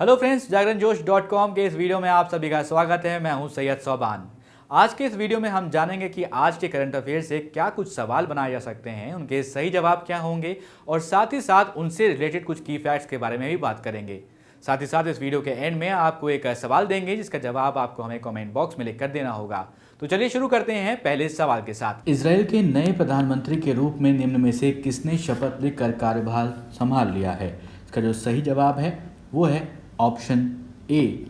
Hello friends, जागरण जोश .com के इस वीडियो में आप सभी का स्वागत है। मैं हूं सैयद सोबान। आज के इस वीडियो में हम जानेंगे कि आज के करंट अफेयर से क्या कुछ सवाल बनाए जा सकते हैं, उनके सही जवाब क्या होंगे और साथ ही साथ उनसे रिलेटेड कुछ की फैक्ट्स के बारे में भी बात करेंगे। साथ ही साथ इस वीडियो के एंड में आपको एक सवाल देंगे जिसका जवाब आपको हमें कमेंट बॉक्स में लिख कर देना होगा। तो चलिए शुरू करते हैं पहले सवाल के साथ। इजराइल के नए प्रधानमंत्री के रूप में निम्न में से किसने शपथ लेकर कार्यभार संभाल लिया है? इसका जो सही जवाब है वो है ऑप्शन ए,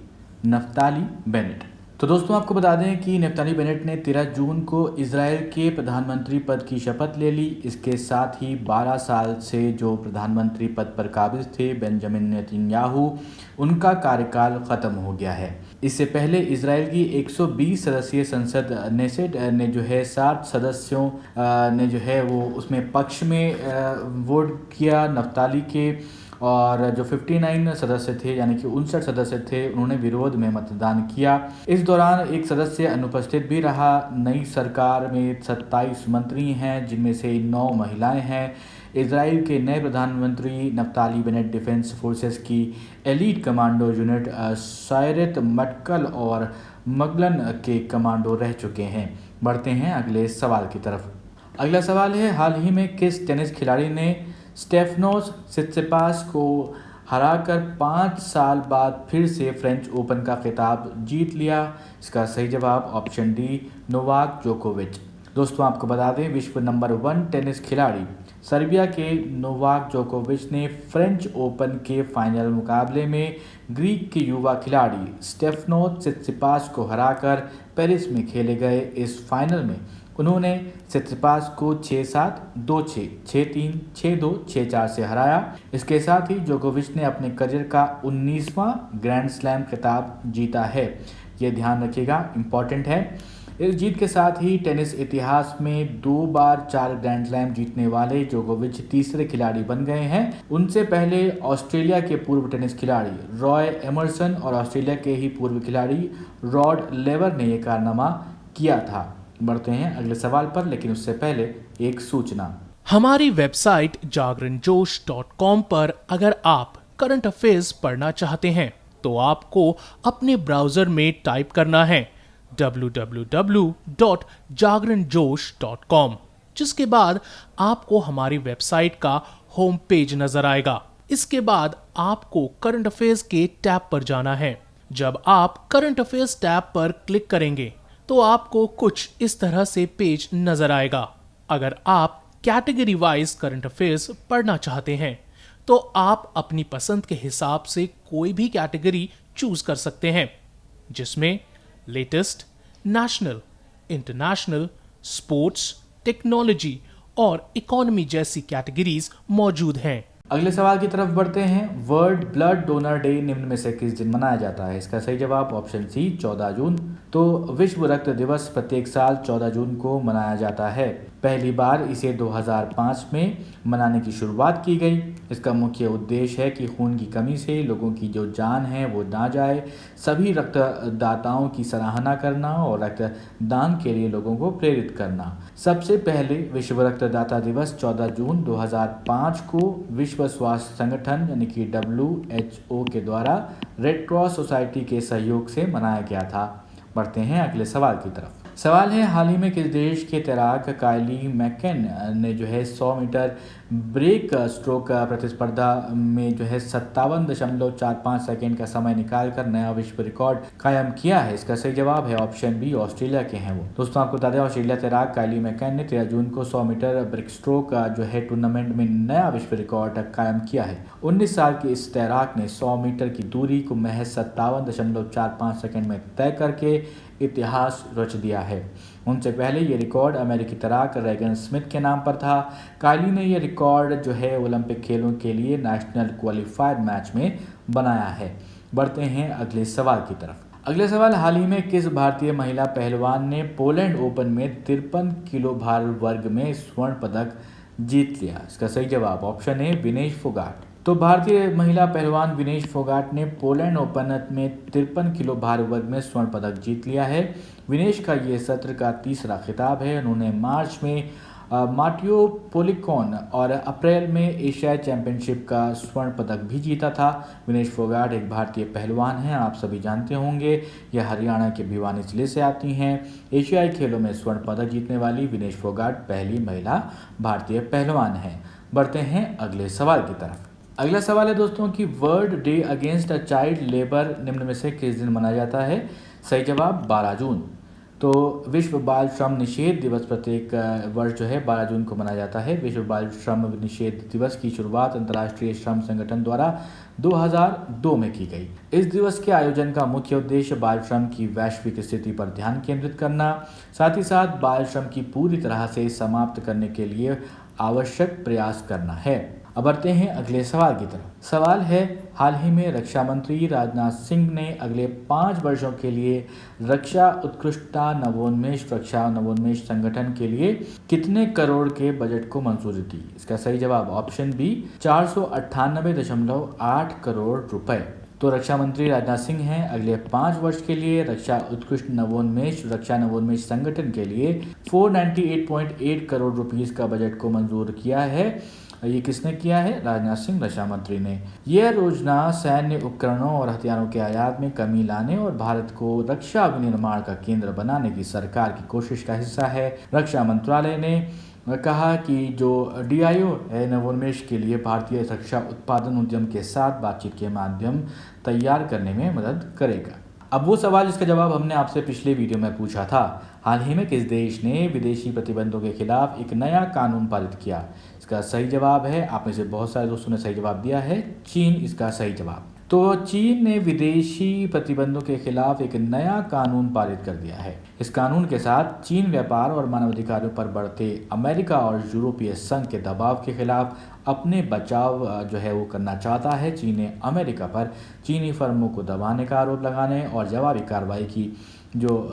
नफ्ताली बेनेट। तो दोस्तों आपको बता दें कि नफ्ताली बेनेट ने 13 जून को इजराइल के प्रधानमंत्री पद की शपथ ले ली। इसके साथ ही 12 साल से जो प्रधानमंत्री पद पर काबिज थे बेंजामिन नेतन्याहू, उनका कार्यकाल खत्म हो गया है। इससे पहले इजराइल की 120 सदस्यीय संसद नेसेट ने जो है 60 सदस्यों ने जो है वो उसमें पक्ष में वोट किया नफ्ताली के, और जो 59 सदस्य थे यानी कि 59 सदस्य थे उन्होंने विरोध में मतदान किया। इस दौरान एक सदस्य अनुपस्थित भी रहा। नई सरकार में 27 मंत्री हैं जिनमें से 9 महिलाएं हैं। इजराइल के नए प्रधानमंत्री नफ्ताली बेनेट डिफेंस फोर्सेस की एलीट कमांडो यूनिट शायरत मटकल और मगलन के कमांडो रह चुके हैं। बढ़ते हैं अगले सवाल की तरफ। अगला सवाल है, हाल ही में किस टेनिस खिलाड़ी ने स्टेफनोस सित्सिपास को हराकर 5 साल बाद फिर से फ्रेंच ओपन का खिताब जीत लिया? इसका सही जवाब ऑप्शन डी, नोवाक जोकोविच। दोस्तों आपको बता दें, विश्व नंबर 1 टेनिस खिलाड़ी सर्बिया के नोवाक जोकोविच ने फ्रेंच ओपन के फाइनल मुकाबले में ग्रीक के युवा खिलाड़ी स्टेफनोस सित्सिपास को हराकर पेरिस में खेले गए इस फाइनल में उन्होंने सित्सिपास को 6-7, 2-6, 6-3, 6-2, 6-4 से हराया। इसके साथ ही जोकोविच ने अपने करियर का 19वां ग्रैंड स्लैम खिताब जीता है। ये ध्यान रखिएगा, इम्पॉर्टेंट है। इस जीत के साथ ही टेनिस इतिहास में 2 बार 4 ग्रैंड स्लैम जीतने वाले जोकोविच तीसरे खिलाड़ी बन गए हैं। उनसे पहले ऑस्ट्रेलिया के पूर्व टेनिस खिलाड़ी रॉय एमरसन और ऑस्ट्रेलिया के ही पूर्व खिलाड़ी रॉड लेवर ने यह कारनामा किया था। बढ़ते हैं अगले सवाल पर, लेकिन उससे पहले एक सूचना। हमारी वेबसाइट जागरणजोश.com पर अगर आप करंट अफेयर्स पढ़ना चाहते हैं तो आपको अपने ब्राउजर में टाइप करना है www.jagranjosh.com, जिसके बाद आपको हमारी वेबसाइट का होम पेज नजर आएगा। इसके बाद आपको करंट अफेयर्स के टैब पर जाना है। जब आप करंट अफेयर्स टैब पर क्लिक करेंगे तो आपको कुछ इस तरह से पेज नजर आएगा। अगर आप कैटेगरी वाइज करंट अफेयर्स पढ़ना चाहते हैं तो आप अपनी पसंद के हिसाब से कोई भी कैटेगरी चूज कर सकते हैं, जिसमें latest, national, international, sports, technology और इकोनॉमी जैसी कैटेगरीज मौजूद हैं। अगले सवाल की तरफ बढ़ते हैं। वर्ल्ड ब्लड डोनर डे निम्न में से किस दिन मनाया जाता है? इसका सही जवाब ऑप्शन सी, 14 जून। तो विश्व रक्त दिवस प्रत्येक साल 14 जून को मनाया जाता है। पहली बार इसे 2005 में मनाने की शुरुआत की गई। इसका मुख्य उद्देश्य है कि खून की कमी से लोगों की जो जान है वो ना जाए, सभी रक्तदाताओं की सराहना करना और रक्तदान के लिए लोगों को प्रेरित करना। सबसे पहले विश्व रक्तदाता दिवस 14 जून 2005 को विश्व स्वास्थ्य संगठन यानी कि WHO के द्वारा रेड क्रॉस सोसाइटी के सहयोग से मनाया गया था। बढ़ते हैं अगले सवाल की तरफ। सवाल है, हाल ही में किस देश के तैराक काइली मैकेन ने जो है 100 मीटर ब्रेक स्ट्रोक प्रतिस्पर्धा में जो है 57.45 सेकेंड का समय निकालकर नया विश्व रिकॉर्ड कायम किया है? इसका सही जवाब है ऑप्शन बी, ऑस्ट्रेलिया के हैं वो। दोस्तों आपको बता दें, ऑस्ट्रेलिया तैराक काइली मैकेन ने 13 जून को 100 मीटर ब्रेक स्ट्रोक जो है टूर्नामेंट में नया विश्व रिकॉर्ड कायम किया है। 19 साल के इस तैराक ने 100 मीटर की दूरी को महज 57.45 सेकेंड में तय करके इतिहास रच दिया है। उनसे पहले ये रिकॉर्ड अमेरिकी तैराक रेगन स्मिथ के नाम पर था। काइली ने यह रिकॉर्ड जो है ओलंपिक खेलों के लिए नेशनल क्वालिफायर मैच में बनाया है। बढ़ते हैं अगले सवाल की तरफ। अगले सवाल, हाल ही में किस भारतीय महिला पहलवान ने पोलैंड ओपन में 53 किलो भार वर्ग में स्वर्ण पदक जीत लिया? इसका सही जवाब ऑप्शन ए, विनेश फोगाट। तो भारतीय महिला पहलवान विनेश फोगाट ने पोलैंड ओपन में 53 किलो भार वर्ग में स्वर्ण पदक जीत लिया है। विनेश का ये सत्र का तीसरा खिताब है। उन्होंने मार्च में माटियो पोलिकॉन और अप्रैल में एशियाई चैंपियनशिप का स्वर्ण पदक भी जीता था। विनेश फोगाट एक भारतीय पहलवान हैं, आप सभी जानते होंगे। यह हरियाणा के भिवानी जिले से आती हैं। एशियाई खेलों में स्वर्ण पदक जीतने वाली विनेश फोगाट पहली महिला भारतीय पहलवान हैं। बढ़ते हैं अगले सवाल की तरफ। अगला सवाल है दोस्तों कि world day against child labour निम्न में से किस दिन मनाया जाता है? सही जवाब 12 जून। तो विश्व बाल श्रम निषेध दिवस प्रत्येक वर्ष जो है 12 जून को मनाया जाता है। विश्व बाल श्रम निषेध दिवस की शुरुआत अंतर्राष्ट्रीय श्रम संगठन द्वारा 2002 में की गई। इस दिवस के आयोजन का मुख्य उद्देश्य बाल श्रम की वैश्विक स्थिति पर ध्यान केंद्रित करना, साथ ही साथ बाल श्रम की पूरी तरह से समाप्त करने के लिए आवश्यक प्रयास करना है। अब बढ़ते हैं अगले सवाल की तरफ। सवाल है, हाल ही में रक्षा मंत्री राजनाथ सिंह ने अगले 5 वर्षों के लिए रक्षा उत्कृष्टता नवोन्मेष रक्षा नवोन्मेष संगठन के लिए कितने करोड़ के बजट को मंजूरी दी? इसका सही जवाब ऑप्शन बी 498.8 करोड़ रुपए। तो रक्षा मंत्री राजनाथ सिंह हैं अगले 5 वर्ष के लिए रक्षा उत्कृष्ट नवोन्मेष रक्षा नवोन्मेष संगठन के लिए 498.8 करोड़ रुपीस का बजट को मंजूर किया है। ये किसने किया है? राजनाथ सिंह रक्षा मंत्री ने। यह योजना सैन्य उपकरणों और हथियारों के आयात में कमी लाने और भारत को रक्षा विनिर्माण का केंद्र बनाने की सरकार की कोशिश का हिस्सा है। रक्षा मंत्रालय ने कहा कि जो DIO है नवोन्मेष के लिए भारतीय रक्षा उत्पादन उद्यम के साथ बातचीत के माध्यम तैयार करने में मदद करेगा। अब वो सवाल जिसका जवाब हमने आपसे पिछले वीडियो में पूछा था, हाल ही में किस देश ने विदेशी प्रतिबंधों के खिलाफ एक नया कानून पारित किया? इसका सही जवाब है, आप में से बहुत सारे दोस्तों ने सही जवाब दिया है, चीन इसका सही जवाब। तो चीन ने विदेशी प्रतिबंधों के खिलाफ एक नया कानून पारित कर दिया है। इस कानून के साथ चीन व्यापार और मानवाधिकारों पर बढ़ते अमेरिका और यूरोपीय संघ के दबाव के खिलाफ अपने बचाव जो है वो करना चाहता है। चीन ने अमेरिका पर चीनी फर्मों को दबाने का आरोप लगाने और जवाबी कार्रवाई की जो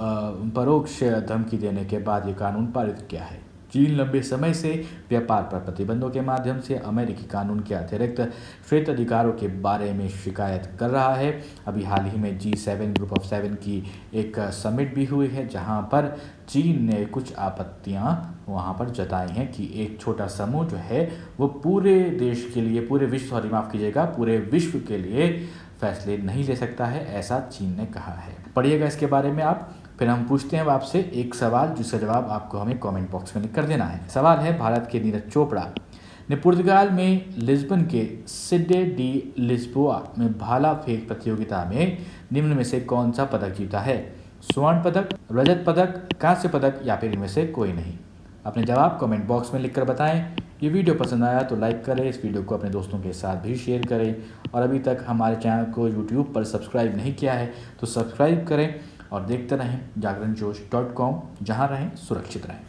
परोक्ष धमकी देने के बाद ये कानून पारित किया है। चीन लंबे समय से व्यापार पर प्रतिबंधों के माध्यम से अमेरिकी कानून के अतिरिक्त श्वेत अधिकारों के बारे में शिकायत कर रहा है। अभी हाल ही में G7 ग्रुप ऑफ 7 की एक समिट भी हुई है, जहां पर चीन ने कुछ आपत्तियां वहां पर जताई हैं कि एक छोटा समूह जो है वो पूरे देश के लिए पूरे विश्व के लिए फैसले नहीं ले सकता है, ऐसा चीन ने कहा है। पढ़िएगा इसके बारे में आप। फिर हम पूछते हैं आपसे एक सवाल जिसका जवाब आपको हमें कमेंट बॉक्स में लिख कर देना है। सवाल है, भारत के नीरज चोपड़ा ने पुर्तगाल में लिस्बन के सिडे डी लिस्बोआ में भाला फेंक प्रतियोगिता में निम्न में से कौन सा पदक जीता है? स्वर्ण पदक, रजत पदक, कांस्य पदक या फिर इनमें से कोई नहीं? अपने जवाब कमेंट बॉक्स में लिखकर बताएं। ये वीडियो पसंद आया तो लाइक करें, इस वीडियो को अपने दोस्तों के साथ भी शेयर करें और अभी तक हमारे चैनल को YouTube पर सब्सक्राइब नहीं किया है तो सब्सक्राइब करें और देखते रहें जागरणजोश.com, जहां रहें सुरक्षित रहें।